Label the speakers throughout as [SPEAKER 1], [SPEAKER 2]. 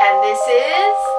[SPEAKER 1] And this is...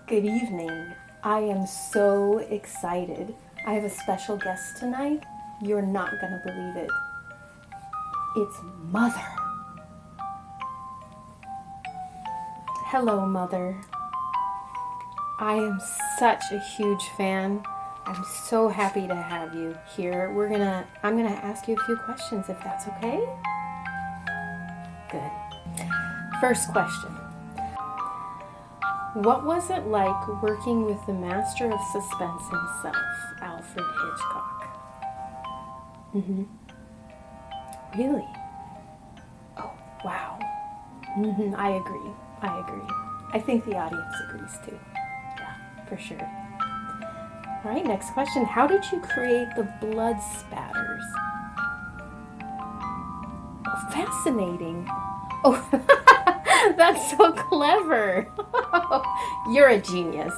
[SPEAKER 2] Good evening. I am so excited. I have a special guest tonight. You're not going to believe it. It's Mother. Hello, Mother. I am such a huge fan. I'm so happy to have you here. I'm gonna ask you a few questions if that's okay. Good. First question. What was it like working with the master of suspense himself, Alfred Hitchcock? Really? Oh, wow. I agree. I think the audience agrees too. Yeah, for sure. All right, next question. How did you create the blood spatters? Oh, fascinating. Oh, that's so clever. You're a genius.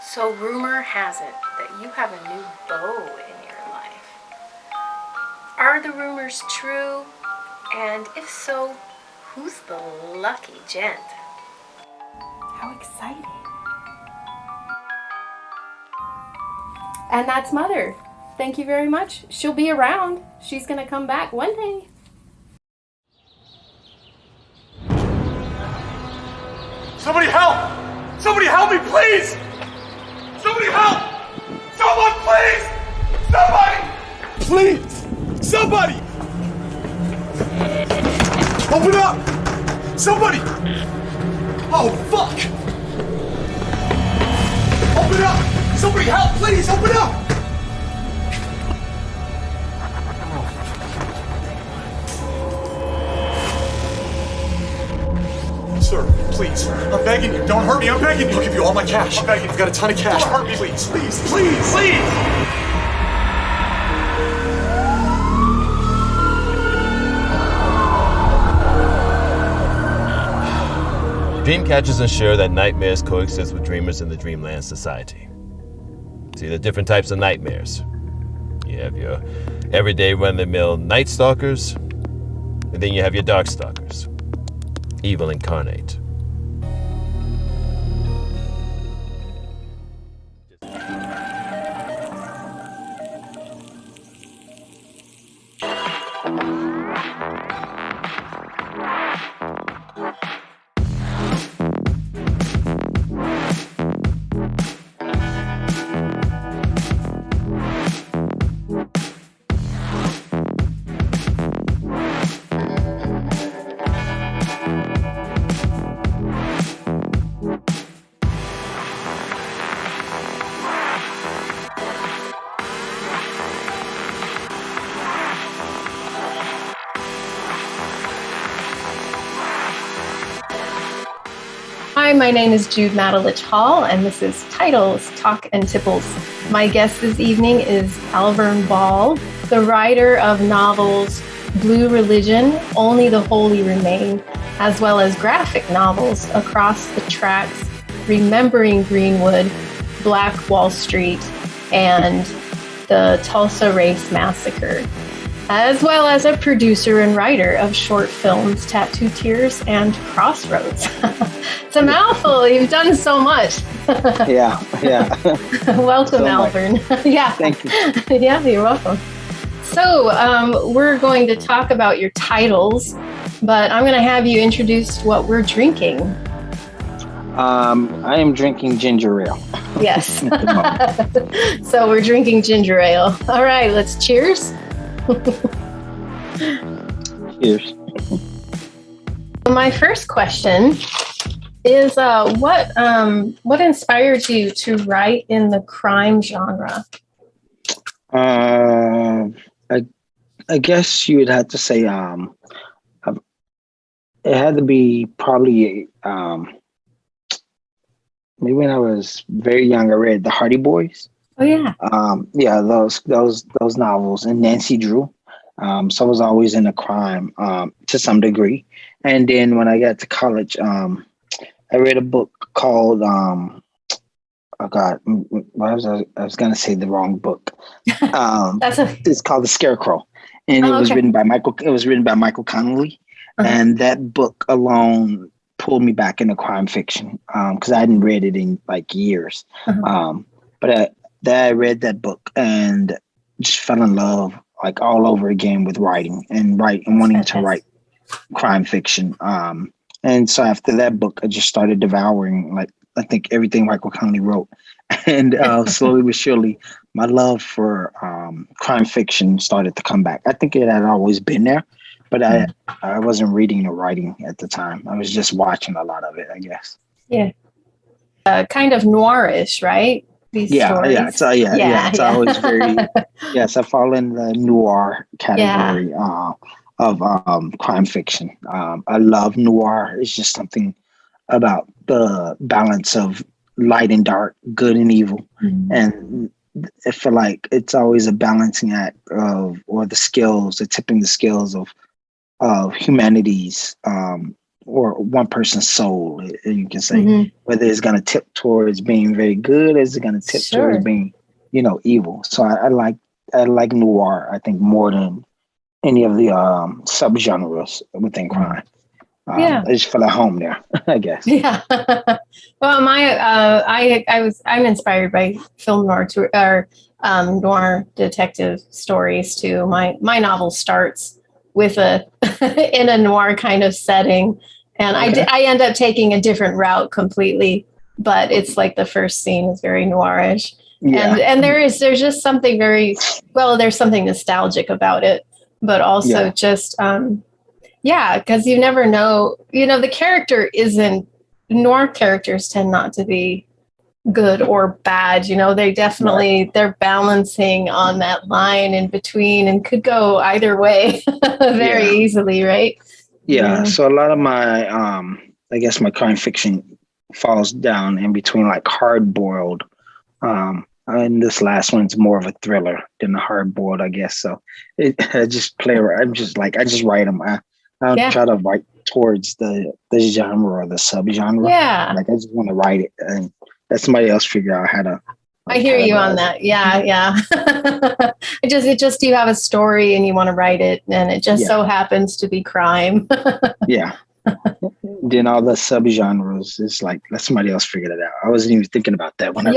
[SPEAKER 2] So rumor has it that you have a new beau in your life. Are the rumors true? And if so, who's the lucky gent? How exciting. And that's Mother. Thank you very much. She'll be around. She's going to come back one day.
[SPEAKER 1] Somebody help! Somebody help me, please! Somebody help! Someone, please! Somebody! Please! Somebody! Open up! Somebody! Oh, fuck! Open up! Somebody help, please! Open up! Sir, please. I'm begging you. Don't hurt me. I'm begging you. I'll give you all my cash. I'm begging you. I've got a ton of cash. Don't hurt me, please. Please. Please. Please.
[SPEAKER 3] Dreamcatchers ensure that nightmares coexist with dreamers in the Dreamland Society. See the different types of nightmares. You have your everyday run-of-the-mill night stalkers, and then you have your dark stalkers. Evil incarnate.
[SPEAKER 2] Hi, my name is Jude Matulich-Hall, and this is Titles, Talk Tipples. My guest this evening is Alverne Ball, the writer of novels Blue Religion, Only the Holy Remain, as well as graphic novels Across the Tracks, Remembering Greenwood, Black Wall Street, and the Tulsa Race Massacre, as well as a producer and writer of short films Tattoo Tears and Crossroads. It's a mouthful. You've done so much.
[SPEAKER 4] Yeah.
[SPEAKER 2] Welcome,
[SPEAKER 4] So
[SPEAKER 2] Alverne. Yeah.
[SPEAKER 4] Thank you.
[SPEAKER 2] Yeah, you're welcome. So we're going to talk about your titles, but I'm going to have you introduce what we're drinking.
[SPEAKER 4] I am drinking ginger ale.
[SPEAKER 2] Yes. So we're drinking ginger ale. All right, let's cheers.
[SPEAKER 4] Cheers.
[SPEAKER 2] My first question is what inspired you to write in the crime genre?
[SPEAKER 4] I guess you would have to say it had to be probably maybe when I was very young. I read the Hardy Boys.
[SPEAKER 2] Oh yeah.
[SPEAKER 4] Yeah, those novels, and Nancy Drew. So I was always in a crime to some degree. And then when I got to college, I read a book called oh God, I was gonna say the wrong book. It's called The Scarecrow, and it was written by Michael. It was written by Michael Connelly, and that book alone pulled me back into crime fiction because I hadn't read it in like years. But I read that book and just fell in love like all over again with writing and wanting to write crime fiction. And so after that book, I just started devouring, like, I think everything Michael Connelly wrote. And slowly but surely, my love for crime fiction started to come back. I think it had always been there, but I wasn't reading or writing at the time. I was just watching a lot of it, I guess.
[SPEAKER 2] Yeah. Kind of noirish, right? These stories.
[SPEAKER 4] It's always very, yes, I fall in the noir category of crime fiction. I love noir. It's just something about the balance of light and dark, good and evil.
[SPEAKER 2] Mm-hmm.
[SPEAKER 4] And I feel like it's always a balancing act or the tipping the scales of humanity's, or one person's soul, you can say, whether it's going to tip towards being very good, or is it going to tip towards being, evil. So I like noir, I think, more than any of the subgenres within crime. I just feel at home there, I guess.
[SPEAKER 2] Yeah. Well, I'm inspired by film noir or noir detective stories too. My novel starts with in a noir kind of setting, and I end up taking a different route completely. But it's like the first scene is very noirish, and there's just something there's something nostalgic about it, but also just because you never know, the character isn't, noir characters tend not to be good or bad. They definitely, they're balancing on that line in between and could go either way very easily, right?
[SPEAKER 4] Yeah. So a lot of my, I guess my crime fiction falls down in between like hard boiled. And this last one's more of a thriller than a hard boiled, I guess. So I just play around. I just write them. I don't try to write towards the genre or the subgenre.
[SPEAKER 2] Yeah.
[SPEAKER 4] Like I just want to write it and let somebody else figure out how to.
[SPEAKER 2] I hear you on that. Yeah. It just you have a story and you want to write it, and it just so happens to be crime.
[SPEAKER 4] Yeah. Then all the subgenres, it's like let somebody else figure it out. I wasn't even thinking about that when
[SPEAKER 2] I've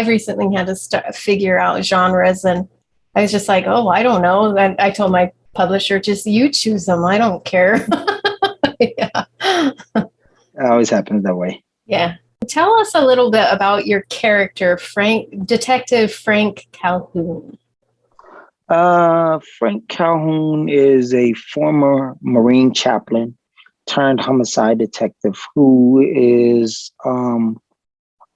[SPEAKER 2] recently had to figure out genres, and I was just like, oh, I don't know. And I told my publisher, just you choose them. I don't care.
[SPEAKER 4] It always happens that way.
[SPEAKER 2] Yeah. Tell us a little bit about your character, Detective Frank Calhoun.
[SPEAKER 4] Frank Calhoun is a former Marine chaplain turned homicide detective who is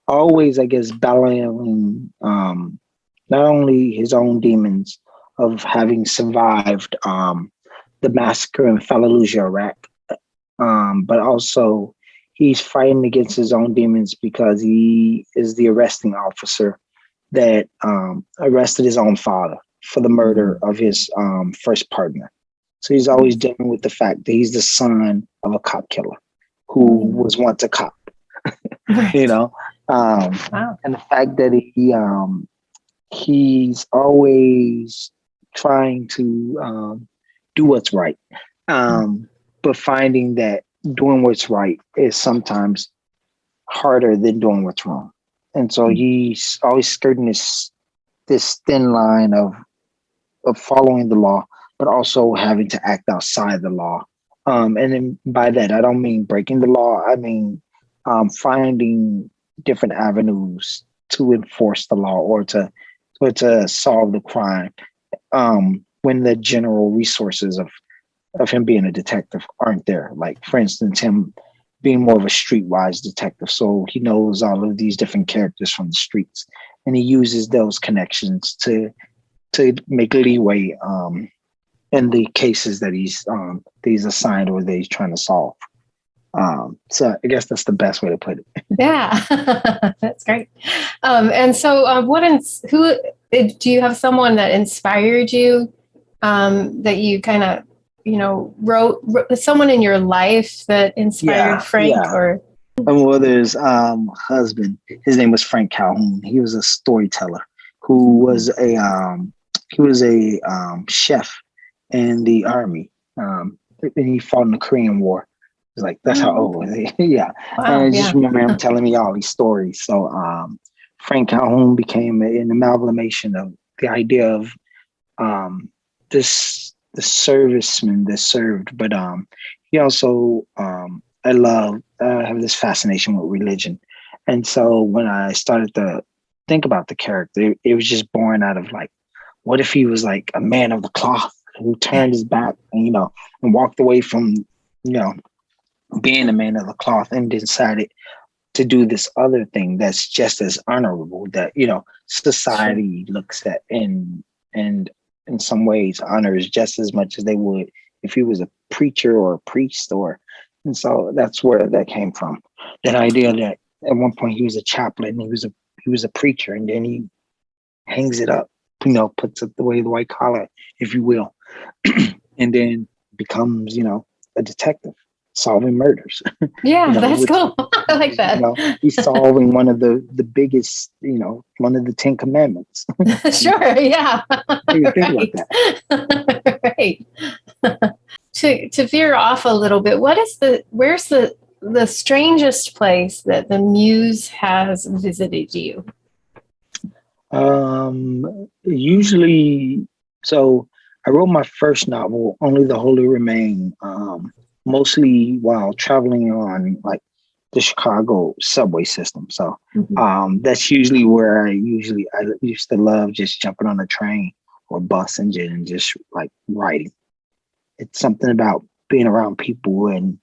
[SPEAKER 4] always, I guess, battling not only his own demons of having survived the massacre in Fallujah, Iraq, but also he's fighting against his own demons because he is the arresting officer that arrested his own father for the murder of his first partner. So he's always dealing with the fact that he's the son of a cop killer who was once a cop, wow. And the fact that he's always trying to do what's right, but finding that doing what's right is sometimes harder than doing what's wrong. And so he's always skirting this thin line of following the law, but also having to act outside the law. And then by that, I don't mean breaking the law. I mean finding different avenues to enforce the law or to solve the crime when the general resources of him being a detective aren't there. Like, for instance, him being more of a streetwise detective. So he knows all of these different characters from the streets, and he uses those connections to make leeway in the cases that he's assigned or that he's trying to solve. So I guess that's the best way to put it.
[SPEAKER 2] Yeah, that's great. And so who do you have someone that inspired you, that you kind of, wrote someone in your life that inspired Frank? Or
[SPEAKER 4] well, there's husband. His name was Frank Calhoun. He was a storyteller who was a chef in the army. And he fought in the Korean War. It's like, that's how old he is. Yeah. Wow, and I just remember him telling me all these stories. So Frank Calhoun became an amalgamation of the idea of the serviceman that served, but he also I have this fascination with religion. And so when I started to think about the character, it was just born out of like what if he was like a man of the cloth who turned his back and, and walked away from, being a man of the cloth and decided to do this other thing that's just as honorable that, society looks at and in some ways honors just as much as they would if he was a preacher or a priest and so that's where that came from. That idea that at one point he was a chaplain, he was a preacher, and then he hangs it up, puts it away the white collar, if you will, and then becomes, a detective solving murders.
[SPEAKER 2] Yeah, that's cool. I like that.
[SPEAKER 4] He's solving one of the biggest, one of the 10 Commandments.
[SPEAKER 2] Sure, yeah.
[SPEAKER 4] You think about that.
[SPEAKER 2] Right. To veer off a little bit, where's the strangest place that the muse has visited you?
[SPEAKER 4] Usually, so I wrote my first novel, Only the Holy Remain, mostly while traveling on like the Chicago subway system. So that's usually where I used to love just jumping on a train or bus and just like writing. It's something about being around people and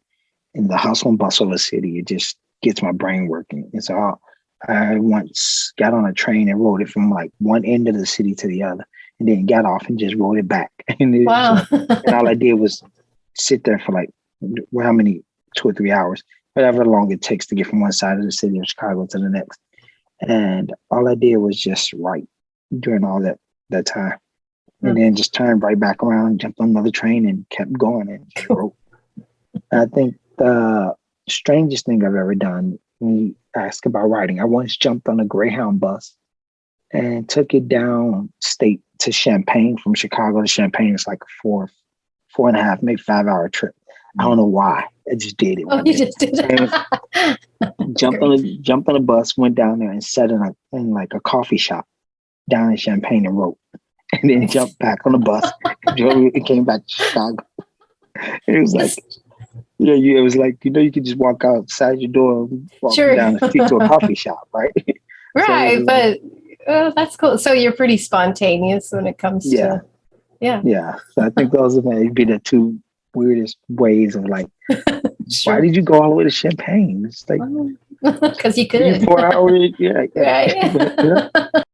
[SPEAKER 4] in the hustle and bustle of a city. It just gets my brain working. And so I once got on a train and rode it from like one end of the city to the other, and then got off and just rode it back. And
[SPEAKER 2] wow.
[SPEAKER 4] And all I did was sit there for like, how many, 2 or 3 hours, whatever long it takes to get from one side of the city of Chicago to the next. And all I did was just write during all that time. And then just turned right back around, jumped on another train and kept going and just wrote. I think the strangest thing I've ever done when you ask about writing, I once jumped on a Greyhound bus and took it down state to Champaign. From Chicago to Champaign, it's like a 4.5, maybe 5-hour trip. I don't know why. I just did it.
[SPEAKER 2] Oh, you just did it.
[SPEAKER 4] Jumped on a bus, went down there and sat in like a coffee shop down in Champaign and wrote. And then jumped back on the bus, drove and came back to Chicago. It was like, it was like, you could just walk outside your door and walk down the street to a coffee shop, right?
[SPEAKER 2] Right, so but that's cool. So you're pretty spontaneous when it comes to,
[SPEAKER 4] Yeah, so I think those would be the two weirdest ways of like, why did you go all the way to Champaign? It's like,
[SPEAKER 2] because you could.
[SPEAKER 4] 4 hours, yeah.
[SPEAKER 2] Right.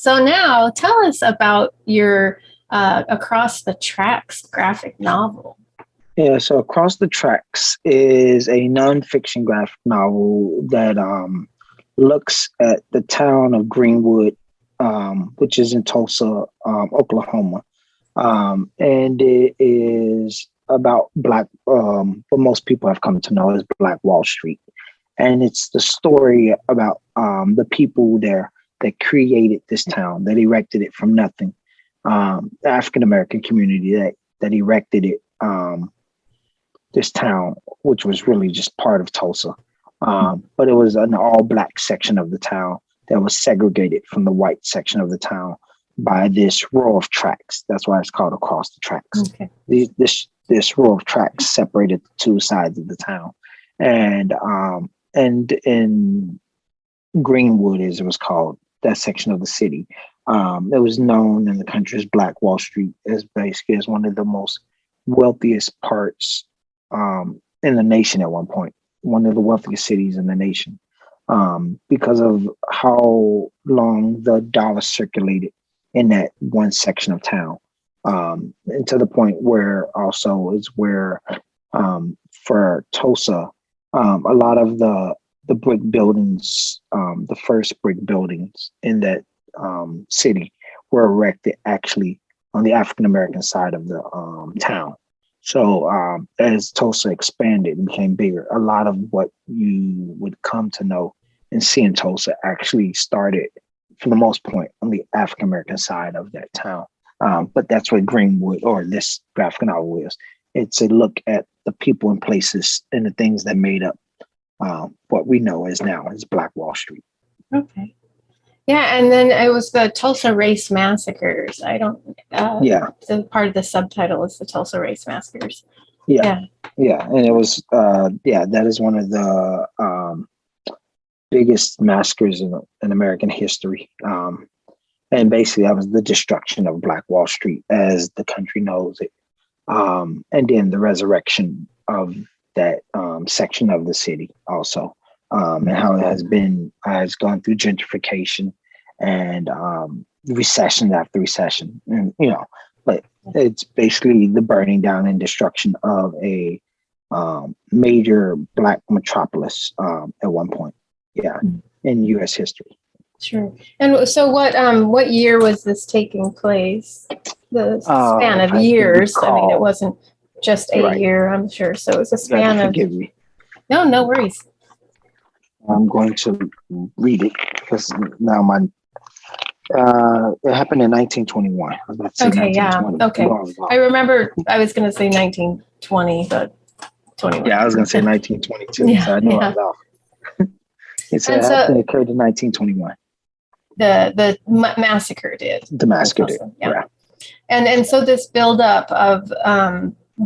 [SPEAKER 2] So now tell us about your Across the Tracks graphic novel.
[SPEAKER 4] Yeah, so Across the Tracks is a nonfiction graphic novel that looks at the town of Greenwood, which is in Tulsa, Oklahoma. And it is about Black, what most people have come to know as Black Wall Street. And it's the story about the people there that created this town, that erected it from nothing. The African-American community that erected it, this town, which was really just part of Tulsa. But it was an all-Black section of the town that was segregated from the white section of the town by this row of tracks. That's why it's called Across the Tracks.
[SPEAKER 2] Okay.
[SPEAKER 4] This row of tracks separated the two sides of the town. And in Greenwood, as it was called, that section of the city, it was known in the country as Black Wall Street, as basically as one of the most wealthiest parts in the nation at one point, one of the wealthiest cities in the nation, because of how long the dollar circulated in that one section of town, and to the point where also is where for Tulsa, a lot of the brick buildings, the first brick buildings in that city were erected actually on the African-American side of the town. So as Tulsa expanded and became bigger, a lot of what you would come to know and see in Tulsa actually started, for the most part, on the African-American side of that town. But that's what Greenwood, or this graphic novel, is. It's a look at the people and places and the things that made up what we know as now as Black Wall Street.
[SPEAKER 2] Okay. Yeah, and then it was the Tulsa Race Massacres. I don't.
[SPEAKER 4] Yeah.
[SPEAKER 2] So part of the subtitle is the Tulsa Race Massacres.
[SPEAKER 4] Yeah, and it was. That is one of the biggest massacres in American history. And basically, that was the destruction of Black Wall Street as the country knows it, and then the resurrection of that section of the city also. And how it has gone through gentrification and recession after recession, and but it's basically the burning down and destruction of a major Black metropolis at one point, in U.S. history.
[SPEAKER 2] Sure. And so, what year was this taking place? The span of years. I mean, it wasn't just a year, I'm sure. So it was a span of.
[SPEAKER 4] Forgive me.
[SPEAKER 2] No worries.
[SPEAKER 4] I'm going to read it because now it happened in 1921. I was about to say
[SPEAKER 2] okay, yeah. Okay. I remember I was going to say 1920, but 21.
[SPEAKER 4] Yeah, I was going to say 1922. So I know I was off. It occurred in 1921.
[SPEAKER 2] The massacre did.
[SPEAKER 4] The massacre did, yeah.
[SPEAKER 2] And so this buildup of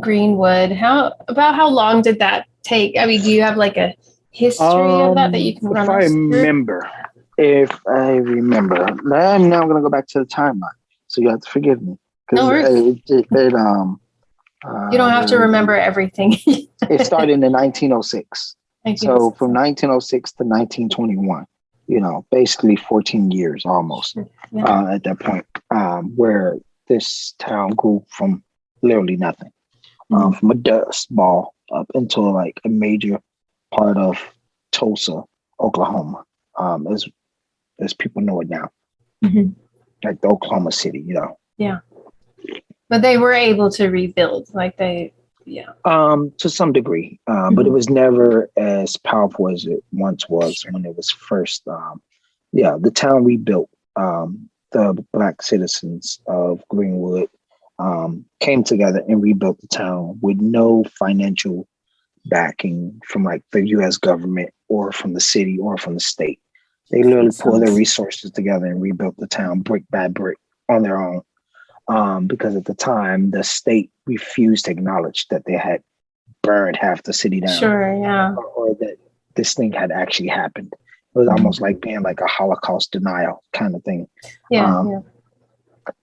[SPEAKER 2] Greenwood, how long did that take? I mean, do you have like a history of that you can run us through?
[SPEAKER 4] If I remember, I'm now going to go back to the timeline, so you have to forgive me.
[SPEAKER 2] No worries. You don't have to remember everything.
[SPEAKER 4] It started in 1906. So from 1906 to 1921, basically 14 years almost at that point, where this town grew from literally nothing, from a dust ball up into like a major part of Tulsa, Oklahoma, as people know it now, like the Oklahoma City,
[SPEAKER 2] Yeah, but they were able to rebuild,
[SPEAKER 4] to some degree, but it was never as powerful as it once was when it was first. The town rebuilt. The Black citizens of Greenwood came together and rebuilt the town with no financial backing from like the U.S. government or from the city or from the state. They literally pulled their resources together and rebuilt the town brick by brick on their own. Because at the time, the state refused to acknowledge that they had burned half the city down.
[SPEAKER 2] Sure, yeah.
[SPEAKER 4] Or that this thing had actually happened. It was almost like being like a Holocaust denial kind of thing.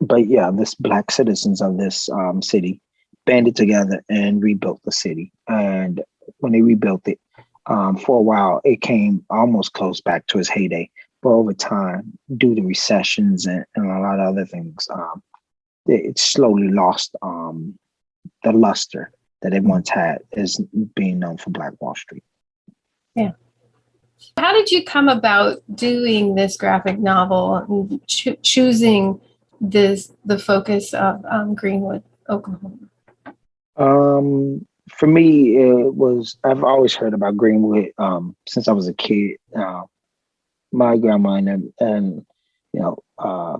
[SPEAKER 4] But this Black citizens of this city banded together and rebuilt the city. And when they rebuilt it, for a while, it came almost close back to its heyday but over time, due to recessions and a lot of other things, it slowly lost the luster that it once had as being known for Black Wall Street.
[SPEAKER 2] Yeah. How did you come about doing this graphic novel and choosing the focus of Greenwood, Oklahoma?
[SPEAKER 4] For me, it was, I've always heard about Greenwood since I was a kid. My grandma and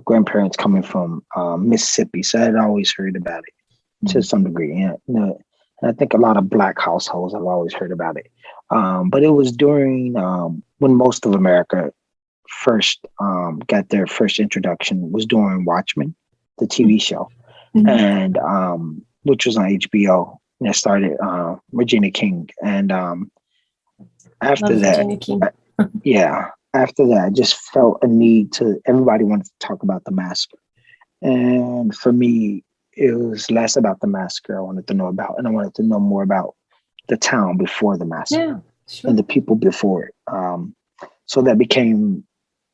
[SPEAKER 4] grandparents coming from Mississippi, so I'd always heard about it to some degree. And I think a lot of Black households have always heard about it. But it was during when most of America first got their first introduction was during Watchmen, the TV show, and which was on HBO. And it started Regina King, and after that, after that, I just felt a need to. Everybody wanted to talk about the massacre, and for me, it was less about the massacre I wanted to know about, and I wanted to know more about the town before the massacre and the people before it. So that became,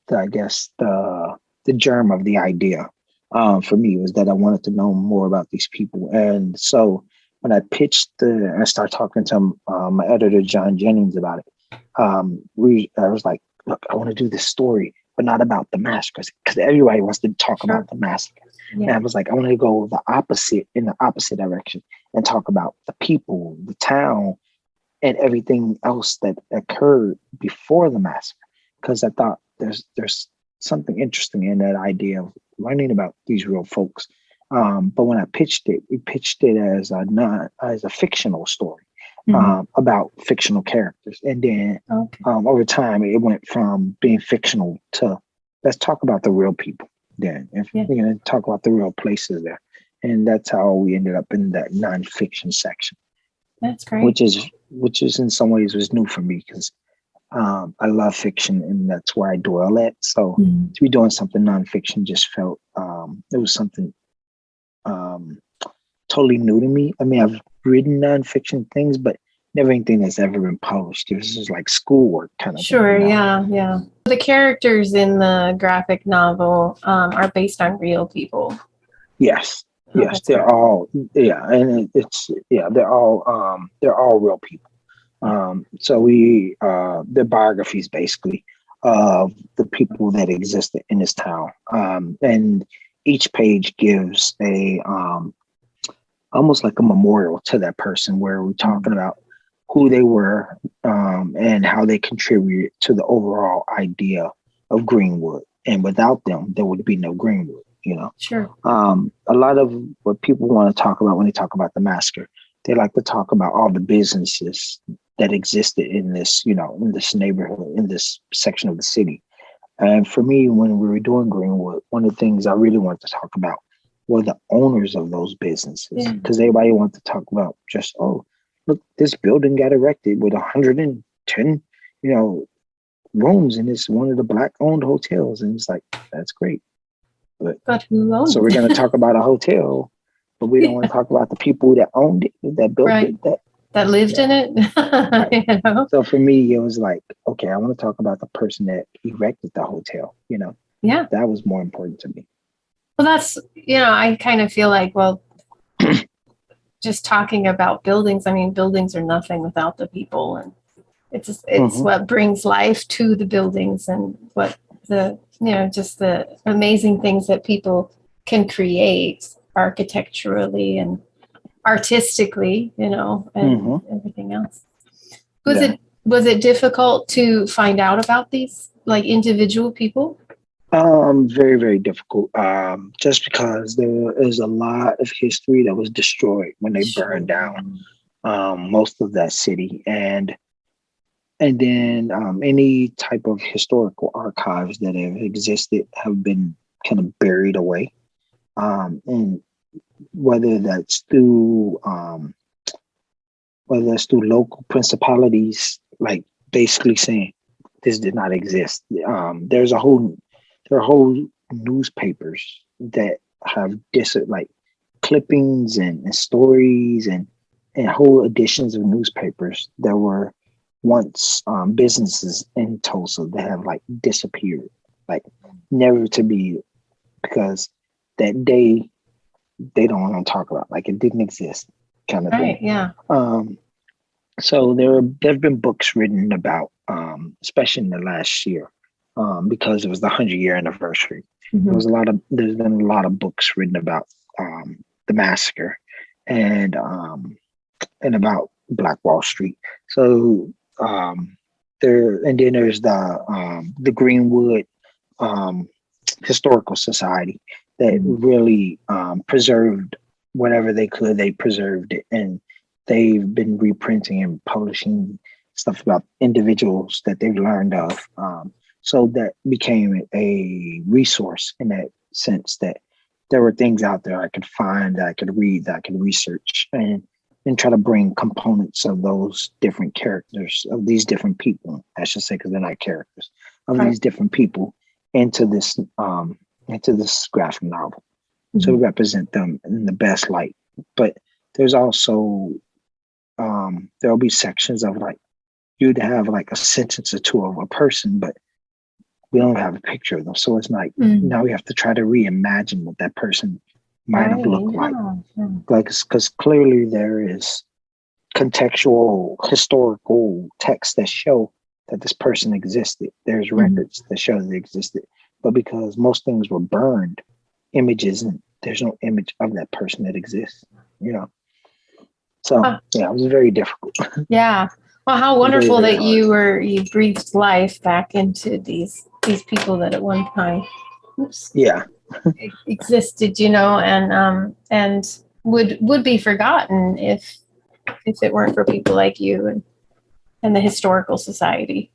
[SPEAKER 4] I guess, the germ of the idea for me, was that I wanted to know more about these people. And so when I pitched I started talking to my editor, John Jennings, about it. I was like, look, I want to do this story, but not about the massacres, because everybody wants to talk about the massacre. Yeah. And I was like, I want to go in the opposite direction and talk about the people, the town, and everything else that occurred before the massacre. Because I thought there's something interesting in that idea of learning about these real folks. But when I pitched it, we pitched it as a fictional story about fictional characters. And then over time, it went from being fictional to let's talk about the real people. Then we're going to talk about the real places there. And that's how we ended up in that nonfiction section.
[SPEAKER 2] That's great.
[SPEAKER 4] Which is in some ways was new for me, because I love fiction and that's where I dwell at. So to be doing something nonfiction just felt it was something totally new to me. I mean, I've written nonfiction things, but never anything that's ever been published. It was just like schoolwork kind of
[SPEAKER 2] thing.
[SPEAKER 4] Yeah.
[SPEAKER 2] The characters in the graphic novel are based on real people.
[SPEAKER 4] Yes. Yes, they're all and they're all real people. So they're biographies basically of the people that existed in this town. And each page gives a almost like a memorial to that person, where we're talking about who they were and how they contributed to the overall idea of Greenwood. And without them, there would be no Greenwood.
[SPEAKER 2] Sure.
[SPEAKER 4] A lot of what people want to talk about when they talk about the massacre, they like to talk about all the businesses that existed in this, in this neighborhood, in this section of the city. And for me, when we were doing Greenwood, one of the things I really wanted to talk about were the owners of those businesses, because everybody wanted to talk about just, oh, look, this building got erected with 110, rooms, and it's one of the Black-owned hotels, and it's like, that's great.
[SPEAKER 2] But who owns it?
[SPEAKER 4] So we're going to talk about a hotel, but we don't want to talk about the people that owned it, that built it,
[SPEAKER 2] that lived in it.
[SPEAKER 4] So for me, it was like, okay, I want to talk about the person that erected the hotel.
[SPEAKER 2] Yeah,
[SPEAKER 4] that was more important to me.
[SPEAKER 2] Well, that's I kind of feel like, well, just talking about buildings. I mean, buildings are nothing without the people, and it's what brings life to the buildings, and what the just the amazing things that people can create architecturally and artistically, and everything else. Was it difficult to find out about these like individual people?
[SPEAKER 4] Very, very difficult. Just because there is a lot of history that was destroyed when they burned down most of that city, and then any type of historical archives that have existed have been kind of buried away. And whether that's through local principalities, like basically saying this did not exist. There are whole newspapers that have like clippings and stories and whole editions of newspapers that were once businesses in Tulsa that have like disappeared. like never to be, because that they don't want to talk about, like it didn't exist, kind of
[SPEAKER 2] Right.
[SPEAKER 4] thing.
[SPEAKER 2] Yeah.
[SPEAKER 4] So there've been books written about, especially in the last year, because it was the 100-year anniversary.
[SPEAKER 2] Mhm.
[SPEAKER 4] There's been a lot of books written about the massacre and about Black Wall Street. So and then there's the Greenwood Historical Society that really preserved whatever they could. They preserved it, and they've been reprinting and publishing stuff about individuals that they've learned of. So that became a resource in that sense, that there were things out there I could find, that I could read, that I could research, and try to bring components of those different characters, of these different people, I should say, because they're not characters, of these different people into this graphic novel. To represent them in the best light. But there's also there'll be sections of like you'd have like a sentence or two of a person, but we don't have a picture of them. So it's like now we have to try to reimagine what that person might have looked like. Like, because clearly there is contextual historical texts that show that this person existed. There's records that show that they existed. But because most things were burned, images, and there's no image of that person that exists, So yeah, it was very difficult.
[SPEAKER 2] Yeah. Well, how wonderful that you breathed life back into these people that at one time existed, and would be forgotten if it weren't for people like you and the Historical Society.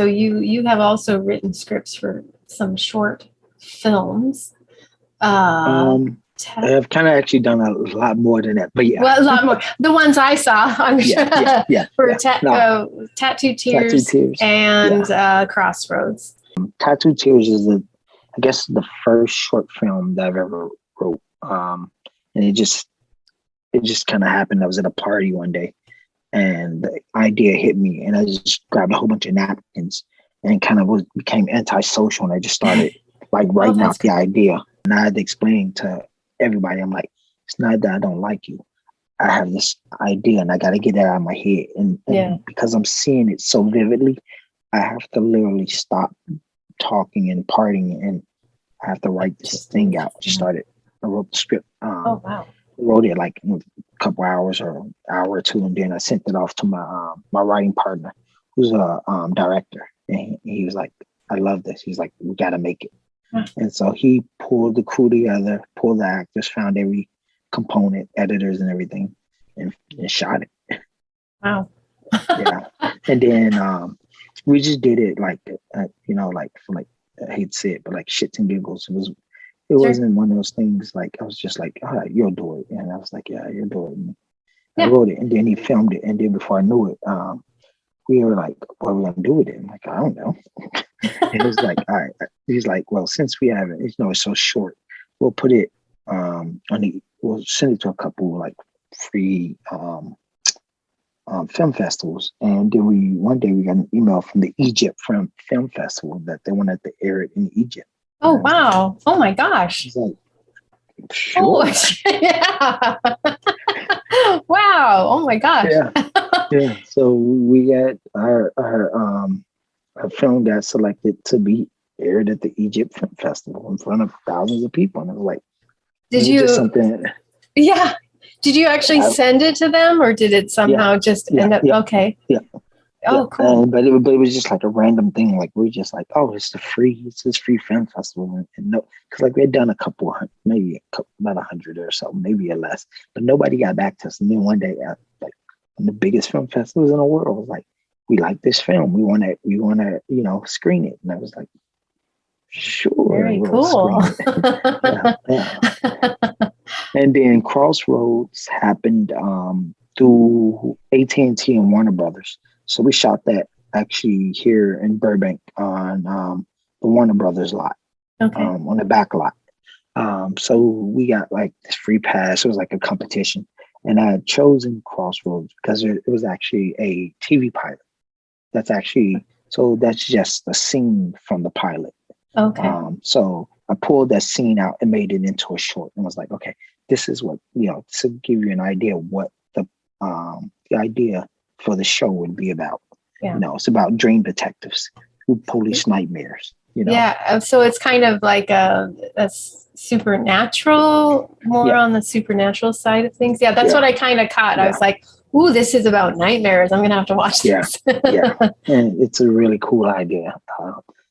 [SPEAKER 2] So you have also written scripts for some short films.
[SPEAKER 4] I've kind of actually done a lot more than that, but yeah.
[SPEAKER 2] Well, a lot more. The ones I saw, I'm sure, for Tattoo Tears and Crossroads.
[SPEAKER 4] Tattoo Tears is I guess the first short film that I've ever wrote. And it just kind of happened. I was at a party one day and the idea hit me, and I just grabbed a whole bunch of napkins and kind of became antisocial, and I just started like writing out the idea. And I had to explain to everybody, I'm like, it's not that I don't like you. I have this idea and I got to get that out of my head. And because I'm seeing it so vividly, I have to literally stop talking and partying, and I have to write this thing out. I wrote the script. Wrote it like in a couple hours or an hour or two, and then I sent it off to my writing partner, who's a director, and he was like, I love this. He's like, we got to make it. And so he pulled the crew together, pulled the actors, found every component, editors and everything, and shot it. Wow. Yeah. And then we just did it like, like for like, I hate to say it, but like shits and giggles. It wasn't one of those things like, I was just like, all right, you'll do it. And I was like, yeah, you'll do it. And I wrote it, and then he filmed it. And then before I knew it, we were like, what are we going to do with it? I'm like, I don't know. And it was like, all right. He's like, well, since we have it, it's so short, we'll put it we'll send it to a couple like free film festivals. And then one day we got an email from the Egypt Film Festival that they wanted to air it in Egypt.
[SPEAKER 2] Oh, wow. Oh my gosh.
[SPEAKER 4] He's like, sure.
[SPEAKER 2] Yeah. Wow. Oh my gosh.
[SPEAKER 4] Yeah. So we got our film got selected to be aired at the Egypt Film Festival in front of thousands of people. And I was like,
[SPEAKER 2] did you actually send it to them, or did it somehow just end up? Okay.
[SPEAKER 4] Yeah.
[SPEAKER 2] Oh, cool.
[SPEAKER 4] But it was just like a random thing. Like we're just like, oh, it's this free film festival, and no, because like we had done about 100 or so, maybe or less, but nobody got back to us. And then one day, like one of the biggest film festivals in the world was like, we like this film. We want to, screen it. And I was like, sure.
[SPEAKER 2] Very cool.
[SPEAKER 4] And then Crossroads happened through AT&T and Warner Brothers. So we shot that actually here in Burbank on the Warner Brothers lot, on the back lot. So we got like this free pass. It was like a competition. And I had chosen Crossroads because it was actually a TV pilot. That's just a scene from the pilot.
[SPEAKER 2] Okay.
[SPEAKER 4] So I pulled that scene out and made it into a short, and was like, okay, this is what, to give you an idea of what the idea for the show would be about. Yeah. It's about dream detectives who police nightmares.
[SPEAKER 2] Yeah. So it's kind of like a supernatural, more on the supernatural side of things. Yeah, that's what I kind of caught. I was like, ooh, this is about nightmares. I'm gonna have to watch this.
[SPEAKER 4] And it's a really cool idea.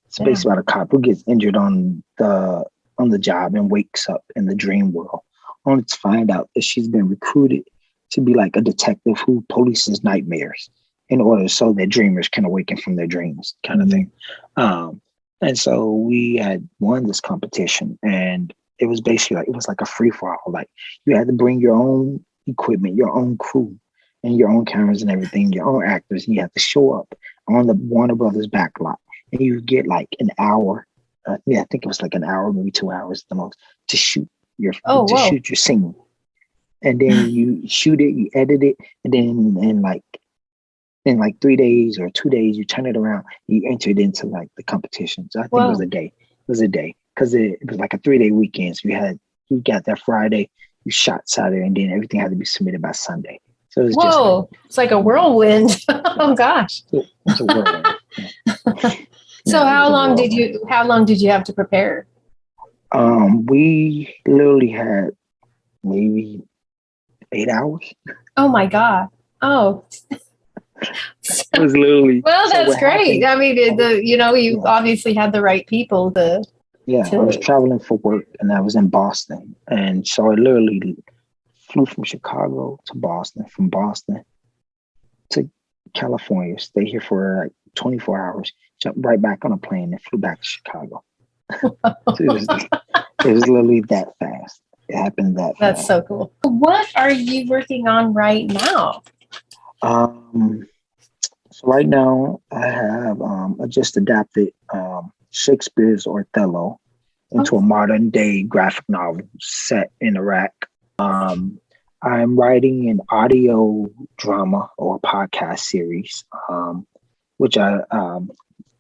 [SPEAKER 4] It's based about a cop who gets injured on the job and wakes up in the dream world, only to find out that she's been recruited to be like a detective who polices nightmares in order so that dreamers can awaken from their dreams, kind of thing. And so we had won this competition, and it was basically like, it was like a free for all. Like you had to bring your own equipment, your own crew, and your own cameras and everything, your own actors, and you have to show up on the Warner Brothers back lot, and you get like an hour. I think it was like an hour, maybe 2 hours at the most, to shoot your scene. And then you shoot it, you edit it, and then in like 3 days or 2 days, you turn it around, you enter it into like the competition. So I think it was a day. It was a day because it was like a 3-day weekend. So you got there Friday, you shot Saturday, and then everything had to be submitted by Sunday. So it was
[SPEAKER 2] it's like a whirlwind. Oh gosh.
[SPEAKER 4] It's a whirlwind.
[SPEAKER 2] So how long did you have to prepare?
[SPEAKER 4] We literally had maybe 8 hours.
[SPEAKER 2] Oh my God. Oh.
[SPEAKER 4] It was literally.
[SPEAKER 2] Well, that's great. Happened, I mean, you obviously had the right people to.
[SPEAKER 4] Yeah, I was traveling for work, and I was in Boston, and so I literally flew from Chicago to Boston, from Boston to California, stay here for like 24 hours, jumped right back on a plane and flew back to Chicago. So it was literally that fast. It happened that
[SPEAKER 2] That's
[SPEAKER 4] fast.
[SPEAKER 2] so cool. What are you working on right now?
[SPEAKER 4] So right now I have I just adapted Shakespeare's Othello into a modern day graphic novel set in Iraq. I'm writing an audio drama or podcast series, which I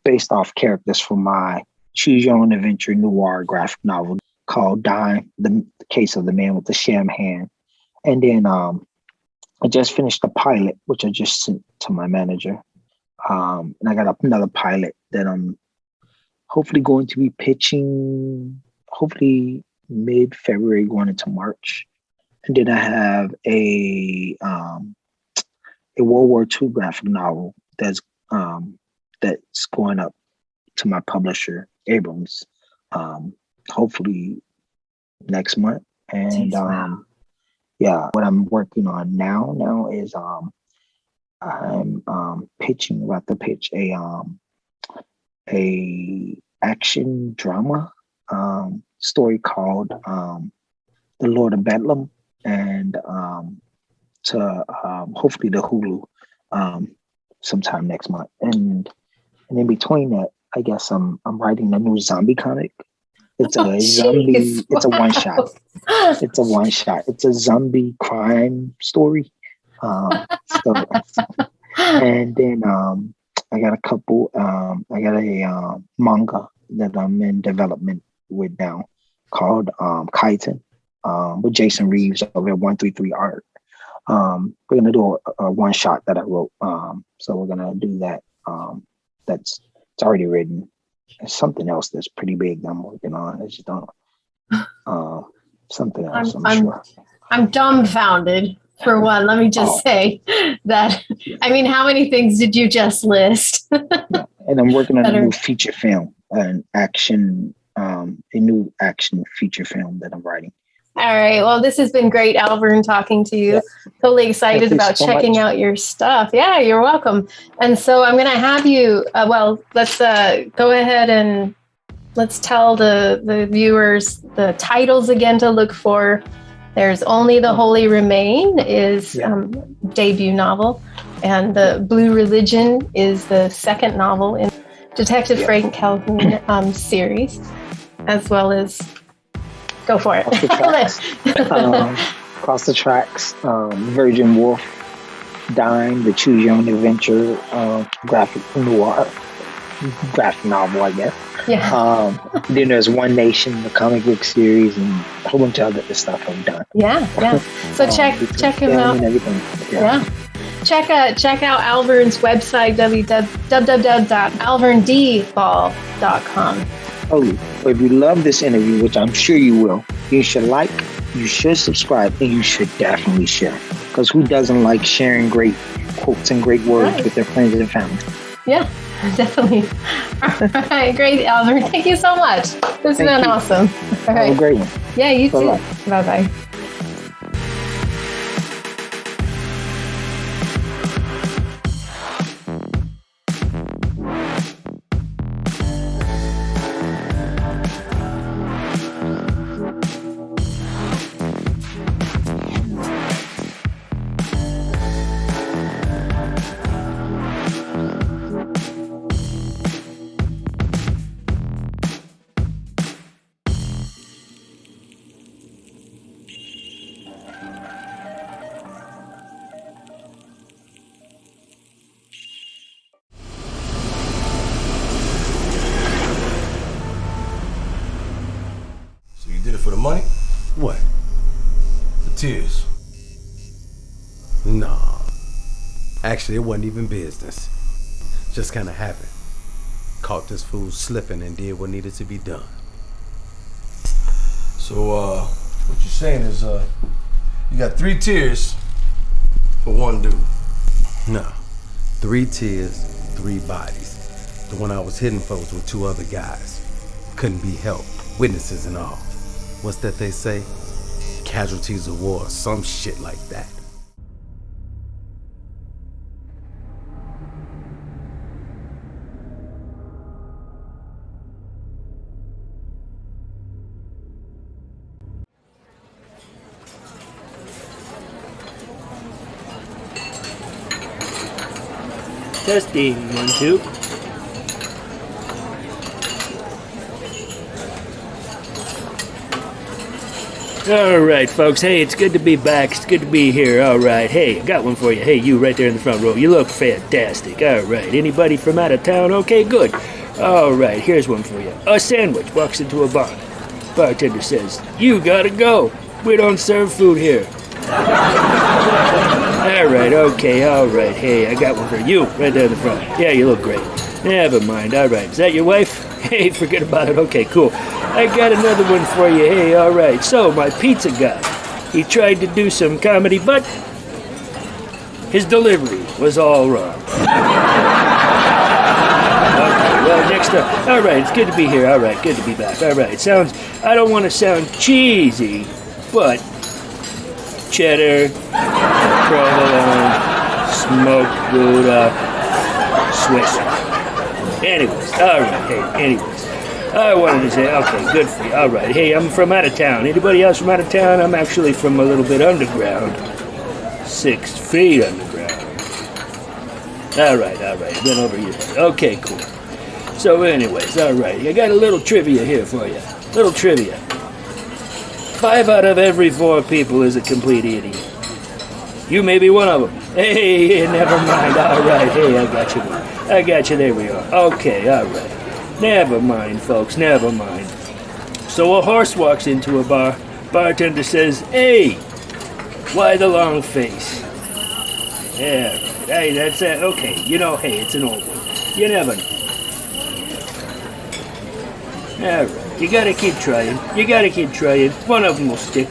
[SPEAKER 4] based off characters from my choose your own adventure noir graphic novel called Dime, the Case of the Man with the Sham Hand. And then I just finished a pilot, which I just sent to my manager. And I got another pilot that I'm hopefully going to be pitching, hopefully mid-February going into March. And then I have a World War II graphic novel that's going up to my publisher, Abrams, hopefully next month. And yeah, what I'm working on now is I'm about to pitch a action drama story called The Lord of Bedlam, and to hopefully the Hulu sometime next month. And in between that, I guess I'm writing a new zombie comic. It's a zombie.
[SPEAKER 2] Wow.
[SPEAKER 4] It's a one shot. It's a one shot. It's a zombie crime story. And then I got a couple. I got a manga that I'm in development with now called Kaiton, with Jason Reeves over at 133 Art. We're gonna do a one shot that I wrote. So we're gonna do that. It's already written. There's something else that's pretty big that I'm working on. I just don't. Something else. I'm sure.
[SPEAKER 2] I'm dumbfounded. For one, let me just say that. I mean, how many things did you just list?
[SPEAKER 4] And I'm working on a new feature film, a new action feature film that I'm writing.
[SPEAKER 2] All right. Well, this has been great, Alverne, talking to you. Yeah. Totally excited about checking out your stuff. Yeah, you're welcome. And so I'm going to have you, let's go ahead and let's tell the viewers the titles again to look for. There's Only the Holy Remain is debut novel. And the Blue Religion is the second novel in Detective Frank Calhoun series, as well as go for it.
[SPEAKER 4] Across the Tracks, Virgin Wolf, Dime, the Choose Your Own Adventure graphic noir, graphic novel, I guess.
[SPEAKER 2] Yeah.
[SPEAKER 4] Then there's One Nation, the comic book series, and a whole bunch of other stuff I've done.
[SPEAKER 2] Yeah. So check him out.
[SPEAKER 4] And everything.
[SPEAKER 2] Yeah. Check out Alverne's website, www.alverneball.com.
[SPEAKER 4] Oh, if you love this interview, which I'm sure you will, you should like, you should subscribe, and you should definitely share. Because who doesn't like sharing great quotes and great words with their friends and family?
[SPEAKER 2] Yeah, definitely. All right, great, Alverne. Thank you so much. This has been awesome. All right.
[SPEAKER 4] Have a great one.
[SPEAKER 2] Yeah, you too. Bye-bye.
[SPEAKER 5] For the money? What? The tears? Nah. Actually, it wasn't even business. Just kind of happened. Caught this fool slipping and did what needed to be done. So, what you're saying is, you got 3 tears for one dude? No. 3 tears, 3 bodies. The one I was hitting for was with 2 other guys. Couldn't be helped. Witnesses and all. What's that they say? Casualties of war, some shit like that.
[SPEAKER 6] Testing, 1, 2. Alright, folks. Hey, it's good to be back. It's good to be here. Alright. Hey, I got one for you. Hey, you right there in the front row. You look fantastic. Alright. Anybody from out of town? Okay, good. Alright, here's one for you. A sandwich walks into a bar. Bartender says, "You gotta go. We don't serve food here." Alright, okay, alright. Hey, I got one for you right there in the front. Yeah, you look great. Never mind. Alright. Is that your wife? Hey, forget about it. Okay, cool. I got another one for you. Hey, alright. So, my pizza guy, he tried to do some comedy, but his delivery was all wrong. Okay, well, next up. Alright, it's good to be here. Alright, good to be back. Alright, I don't want to sound cheesy, but cheddar, provolone, smoked Gouda, Swiss. Anyways, alright, hey, anyways. I wanted to say, okay, good for you. Alright, hey, I'm from out of town. Anybody else from out of town? I'm actually from a little bit underground. 6 feet underground. Alright, went over your head. Okay, cool. So anyways, alright, I got a little trivia here for you. Little trivia. 5 out of every 4 people is a complete idiot. You may be one of them. Hey, never mind. Alright, hey, I got you. There we are. Okay, alright. Never mind, folks, never mind. So a horse walks into a bar. Bartender says, "Hey, why the long face?" Yeah, right. Hey, that's it. Okay, hey, it's an old one. You never know. Alright, you gotta keep trying. One of them will stick.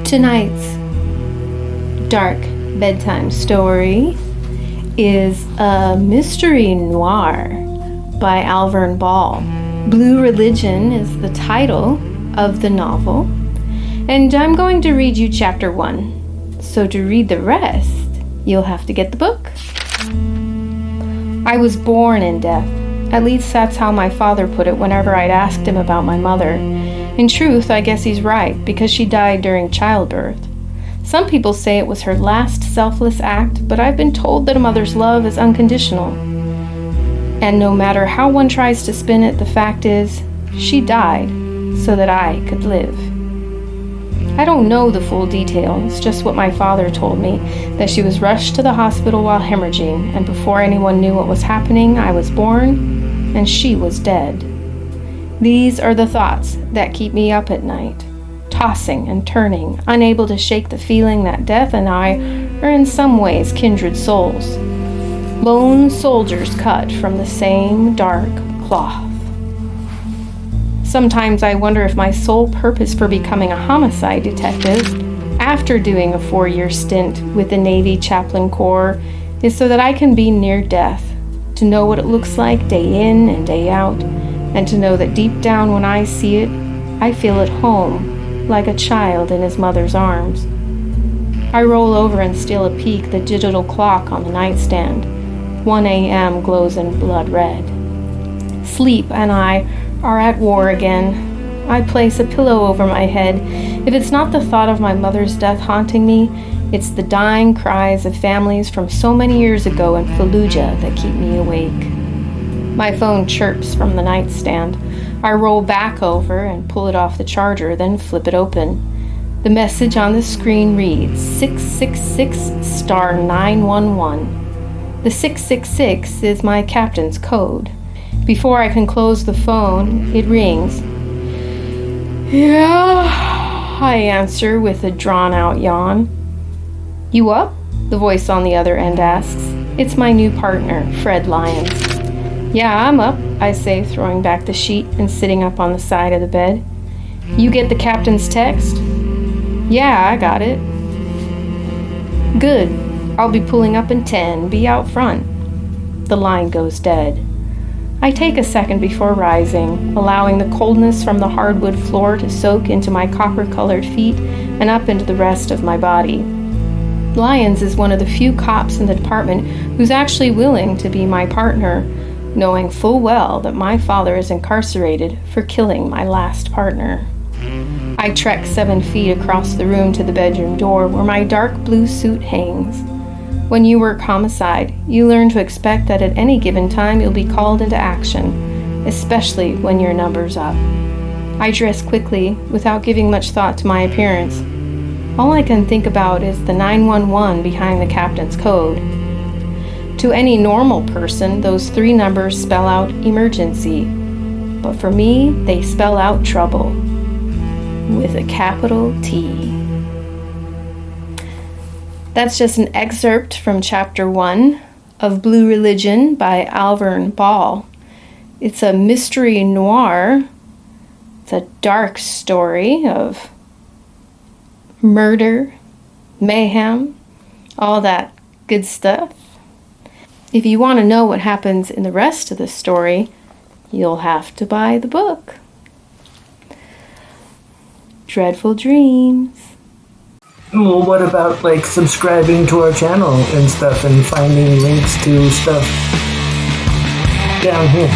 [SPEAKER 2] Tonight's dark bedtime story is a mystery noir by Alverne Ball. Blue Religion is the title of the novel, and I'm going to read you chapter 1. So to read the rest, you'll have to get the book. I was born in death. At least that's how my father put it whenever I'd asked him about my mother. In truth, I guess he's right, because she died during childbirth. Some people say it was her last selfless act, but I've been told that a mother's love is unconditional. And no matter how one tries to spin it, the fact is, she died so that I could live. I don't know the full details, just what my father told me, that she was rushed to the hospital while hemorrhaging, and before anyone knew what was happening, I was born, and she was dead. These are the thoughts that keep me up at night, tossing and turning, unable to shake the feeling that death and I are in some ways kindred souls, lone soldiers cut from the same dark cloth. Sometimes I wonder if my sole purpose for becoming a homicide detective, after doing a 4-year stint with the Navy Chaplain Corps, is so that I can be near death, to know what it looks like day in and day out, and to know that deep down when I see it, I feel at home, like a child in his mother's arms. I roll over and steal a peek at the digital clock on the nightstand. 1 a.m. glows in blood red. Sleep and I are at war again. I place a pillow over my head. If it's not the thought of my mother's death haunting me, it's the dying cries of families from so many years ago in Fallujah that keep me awake. My phone chirps from the nightstand. I roll back over and pull it off the charger, then flip it open. The message on the screen reads 666*911. The 666 is my captain's code. Before I can close the phone, it rings. Yeah, I answer with a drawn-out yawn. You up? The voice on the other end asks. It's my new partner, Fred Lyons. Yeah, I'm up, I say, throwing back the sheet and sitting up on the side of the bed. You get the captain's text? Yeah, I got it. Good. I'll be pulling up in 10. Be out front. The line goes dead. I take a second before rising, allowing the coldness from the hardwood floor to soak into my copper-colored feet and up into the rest of my body. Lyons is one of the few cops in the department who's actually willing to be my partner, knowing full well that my father is incarcerated for killing my last partner. I trek 7 feet across the room to the bedroom door where my dark blue suit hangs. When you work homicide, you learn to expect that at any given time you'll be called into action, especially when your number's up. I dress quickly, without giving much thought to my appearance. All I can think about is the 911 behind the captain's code. To any normal person, those 3 numbers spell out emergency, but for me, they spell out trouble, with a capital T. That's just an excerpt from Chapter 1 of Blue Religion by Alverne Ball. It's a mystery noir. It's a dark story of murder, mayhem, all that good stuff. If you want to know what happens in the rest of the story, you'll have to buy the book. Dreadful dreams.
[SPEAKER 6] Well, what about, like, subscribing to our channel and stuff and finding links to stuff down here?